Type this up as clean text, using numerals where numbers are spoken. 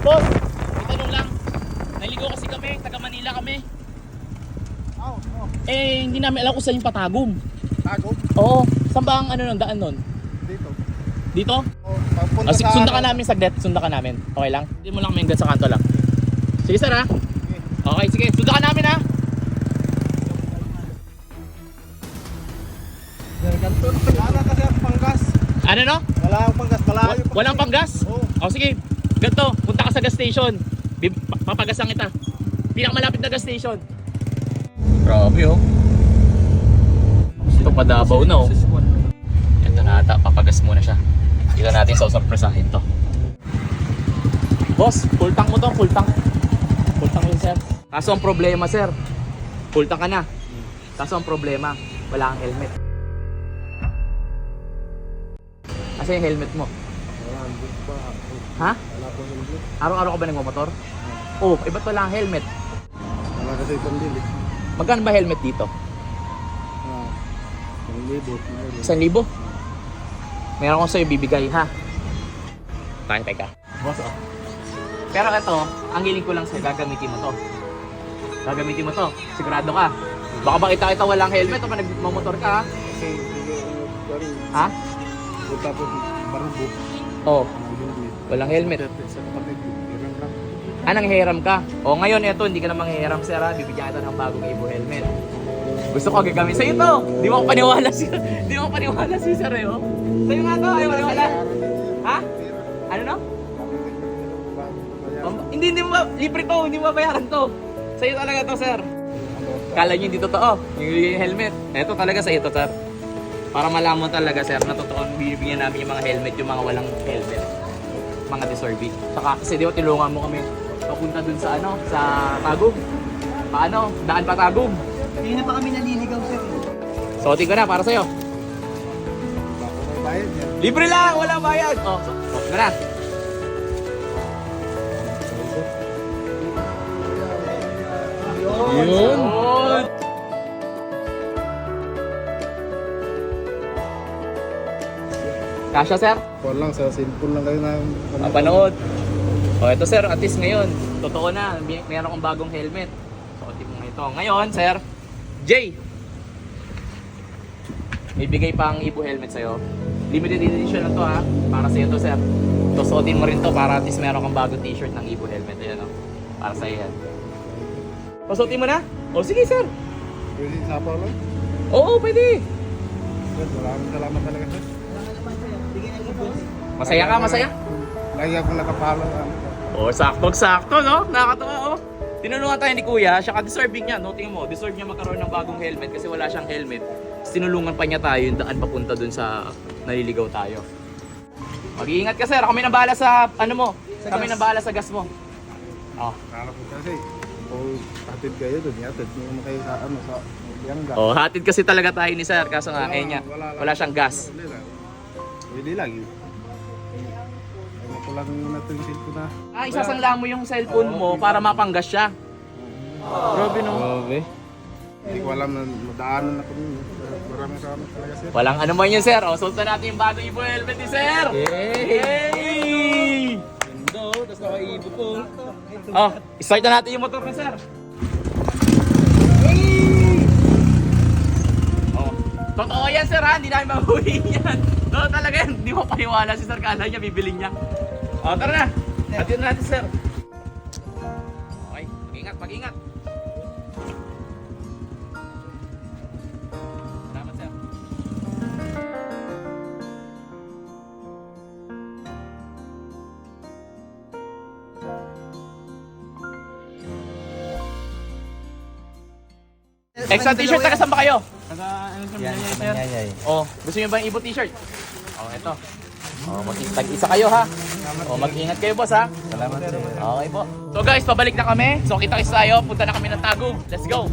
boss. May tanong lang. Naligo kasi kami, taga Manila kami. Eh, hindi namin alam kung saan yung Patagum. Tagum? Oo. Saan ba ang ano nun, daan nun? Dito. Dito? Papunta sa Sunda ka namin saglit, sunda ka namin. Okay lang? Hindi mo lang kami hanggang sa kanto lang. Sige sir ha? Okay, sige. Sunda ka namin ha? Wala kasi ang panggas. Ano no? Wala ang panggas, malayo pa. Walang panggas? Oo. O sige, ganito, punta ka sa gas station. Papagasan kita. Pinakamalapit na gas station. Grabe oh. Ito pa Davao na oh. Ito na ata, papagas muna siya. Dito natin sa usurpresahin to. Boss, full tank mo to, full tank. Full tank yun sir. Kaso ang problema sir, full tank ka na. Kaso ang problema, wala kang helmet. Asa yung helmet mo? Ha? Wala po helmet. Araw-araw ka ba nagmamotor? Oh, ba't wala kang helmet? Wala kasi itong dilit. Magkano ba helmet dito? Ang libot. 1,000? Meron akong sa'yo bibigay, ha? Teka. Boss, oh. Pero ito, ang hiling ko lang sa'yo, gagamitin mo to. Gagamitin mo to. Sigurado ka. Baka ba kita walang helmet o pa nagmamotor ka, ha? Kasi Ha? tapos barubo. Oh, walang helmet. Sa kapatid, hirang lang. Anong hiram ka? O ngayon, eto, hindi ka na manghihiram, sir, ha? Bibigyan kita ng bagong Evo helmet. Gusto ko gagamit sa'yo to. Di mo ako paniwala si sir, eh, oh. Sa'yo nga to, ayaw maniwala. Ha? Ano no? Hindi mo ba, libre to, hindi mo bayaran to. Sa'yo talaga to, sir. Kala nyo hindi totoo, yung helmet. Eto talaga sa'yo to, sir. Para malaman talaga, sir, na totoo, bibigyan namin yung mga helmet, yung mga walang helmet. Mga deserving. Saka kasi di ba, tulungan mo kami papunta dun sa ano, sa Tagum. Paano? Daan pa Tagum. Hindi na pa kami naliligaw, sir. Suotin ko na para sa'yo. Baka may bayad yan. Libre lang, walang bayad. Oh, suotin ko na. Yun. Kasya, sir? Kuwan lang, sa cellphone lang kayo na Mapanood. O ito sir, at least ngayon, totoo na, meron akong bagong helmet. Suotin mo ito. Ngayon, sir, Jay, may bigay pang Evo helmet sa'yo. Limited edition na to ha, para sa'yo to sir. So suotin mo rin to para at least meron kang bagong t-shirt ng Evo helmet. Ayan o, para sa'yo yan. Pasuotin mo na? O sige sir. Pwede sapaw lang. Oo, pwede. Maraming salamat talaga sir. Wala naman, sir. Bigyan ng ibon. Masaya ka, masaya? Lagi akong nakapalo. Oh, sakto-sakto, no? Nakakatawa, oh. Tinulungan tayo ni Kuya, siya ka-deserving niya, no? Tingnan mo, deserve niya magkaroon ng bagong helmet kasi wala siyang helmet. Tapos tinulungan pa niya tayo yung daan papunta dun sa naliligaw tayo. Mag-iingat ka, sir. Kami na bahala sa, ano mo? Kami na bahala sa gas mo. Oh. Kala ko kasi, kung hatid kayo doon, hatid nyo kayo sa ano, sa Liangga. Oh, hatid kasi talaga tayo ni sir, kaso nga, eh niya, wala siyang gas. Pwede lang yun. Ewan ko lang natin yung cellphone na. Ah, isasangla mo yung cellphone mo para mapanggas siya. Grabe, no? Grabe. Hindi ko alam na madaanan ako nun. Maraming salamat talaga sir. Walang ano man yun, sir. O, sultan natin yung bagong Evo helmet ni sir. Yay! Ganda, tapos naka-ibo po. Oh, start na natin yung motor na, sir. Oh, totoo yan, sir, ha? Hindi namin mahuhin yan. Totoo talaga yan. Hindi mo paniwala si sir. Kala niya, bibili niya. Oh, tara na. Hatid na natin, sir. Okay, mag-ingat, mag-ingat. Salamat, sir. Extra t-shirt, taga saan ba kayo? Oh, gusto niyo ba yung Evo t-shirt? Oh, ito. Oh, tag-isa kayo ha. Oh, mag-ingat kayo, boss ha. Salamat sir. Okay po. So guys, pabalik na kami. So kita-kits tayo. Punta na kami ng Tagum. Let's go.